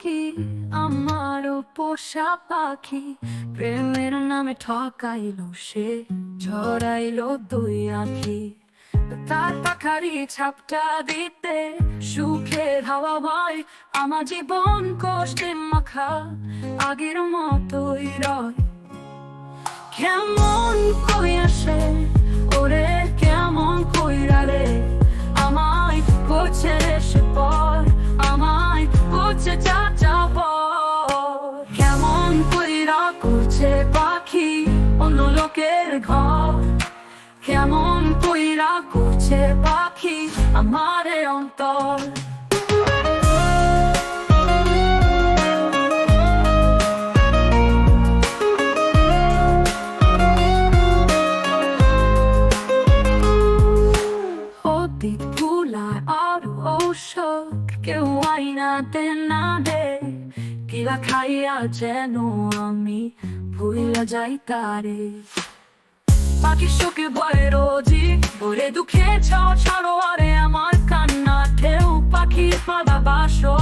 কি আমারও পোষা পাখি, প্রেমের নামে ঠকাইলো সে, ঝরাইলো দুই আঁখি। তার পাখারি ছাপটা দিতে সুখের হাওয়া হয়, আমার জীবন কষ্টে মাখা আগের মতোই রয়। কেমন কইরা সে ওরে, কেমন কইরা রে আমায় করছে সে পর, আমায় করছে চাচা পর। কেমন কইরা করছে পাখি অন্য লোকের ঘর, কেমন কইরা করছে পাখি আমার অন্তর। অতীত ভুলার আরো ঔষধ কেউ আইনা দেন না দে, কিলা খাইয়া যেন আমি ভুইলা যাই তারে। পাখি শোকে ভয়ে রোজি ওরে দুঃখে ছাড়ো আরে আমার কান্না ঢেউ, পাখির ভালোবাসো